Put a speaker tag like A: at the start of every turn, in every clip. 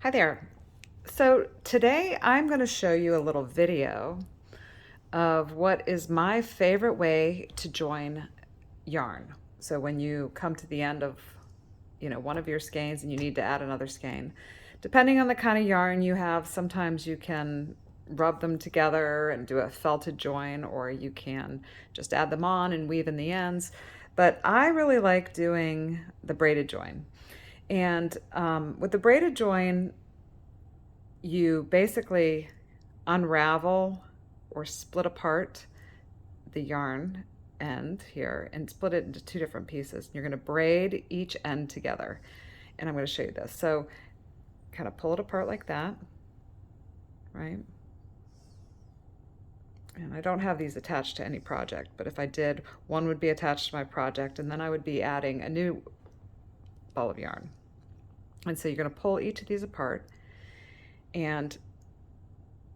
A: Hi there. So today I'm going to show you a little video of what is my favorite way to join yarn. So when you come to the end of, one of your skeins and you need to add another skein, depending on the kind of yarn you have, sometimes you can rub them together and do a felted join, or you can just add them on and weave in the ends. But I really like doing the braided join. And with the braided join, you basically unravel or split apart the yarn end here and split it into two different pieces. You're going to braid each end together, and I'm going to show you this. So kind of pull it apart like that, right? And I don't have these attached to any project, but if I did, one would be attached to my project, and then I would be adding a new ball of yarn. And so you're going to pull each of these apart, and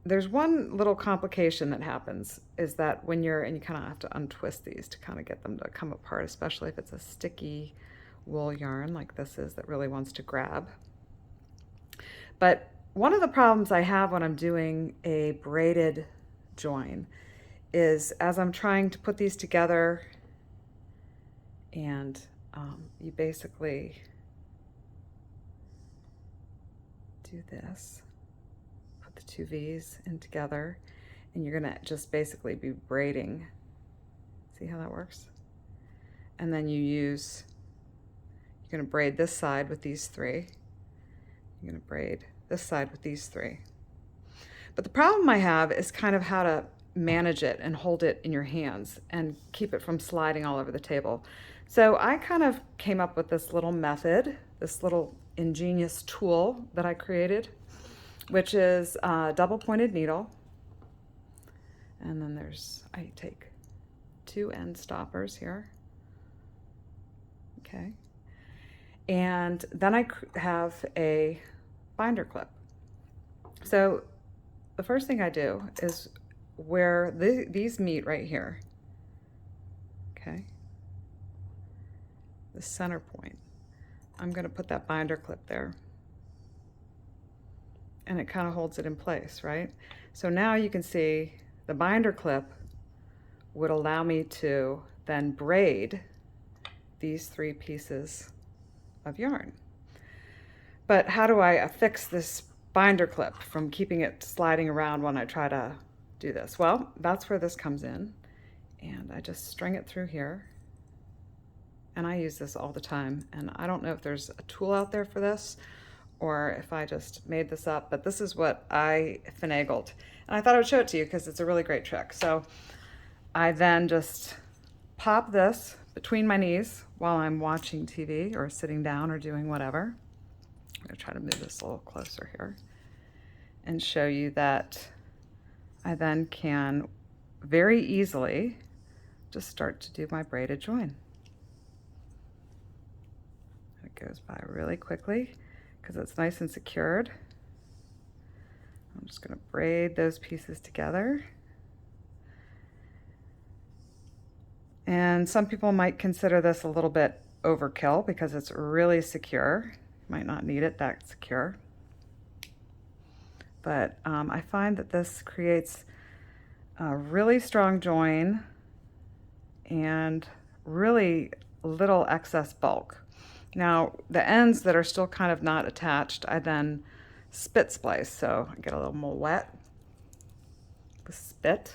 A: there's one little complication that happens is that when and you kind of have to untwist these to kind of get them to come apart, especially if it's a sticky wool yarn like this is that really wants to grab. But one of the problems I have when I'm doing a braided join is as I'm trying to put these together, and you basically do this, the two V's in together, and you're gonna just basically be braiding. See how that works? And then you're gonna braid this side with these three. You're gonna braid this side with these three. But the problem I have is kind of how to manage it and hold it in your hands and keep it from sliding all over the table. So I kind of came up with this little method, this little ingenious tool that I created, which is a double pointed needle. And then I take two end stoppers here. Okay. And then I have a binder clip. So the first thing I do is where these meet right here. Okay. The center point. I'm going to put that binder clip there. And it kind of holds it in place, right? So now you can see the binder clip would allow me to then braid these three pieces of yarn. But how do I affix this binder clip from keeping it sliding around when I try to do this? Well, that's where this comes in. And I just string it through here. And I use this all the time. And I don't know if there's a tool out there for this or if I just made this up, but this is what I finagled. And I thought I would show it to you because it's a really great trick. So I then just pop this between my knees while I'm watching TV or sitting down or doing whatever. I'm gonna try to move this a little closer here and show you that I then can very easily just start to do my braided join. It goes by really quickly because it's nice and secured. I'm just going to braid those pieces together. And some people might consider this a little bit overkill because it's really secure. You might not need it that secure. But I find that this creates a really strong join and really little excess bulk. Now, the ends that are still kind of not attached, I then spit splice. So I get a little more wet with spit,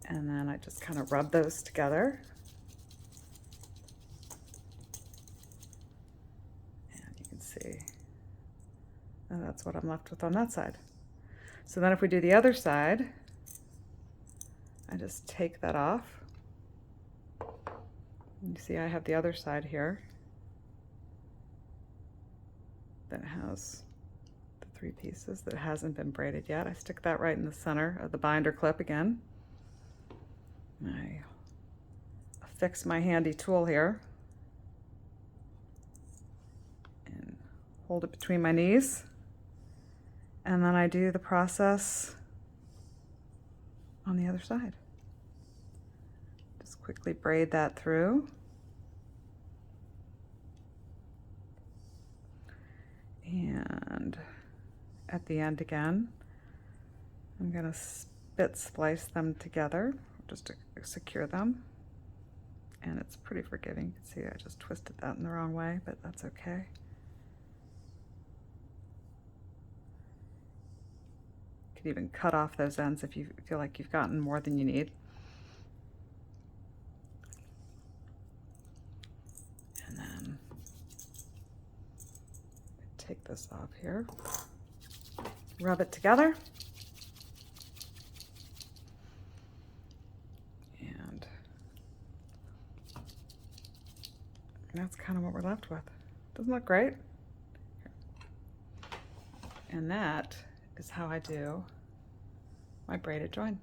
A: and then I just kind of rub those together. And you can see, and that's what I'm left with on that side. So then if we do the other side, I just take that off. You see I have the other side here that has the three pieces that hasn't been braided yet. I stick that right in the center of the binder clip again. And I affix my handy tool here and hold it between my knees. And then I do the process on the other side. Just quickly braid that through. And And at the end again, I'm going to spit splice them together just to secure them. And it's pretty forgiving. You can see I just twisted that in the wrong way, but that's okay. You can even cut off those ends if you feel like you've gotten more than you need. And then take this off here, rub it together, and that's kind of what we're left with. Doesn't look great? And that is how I do my braided join.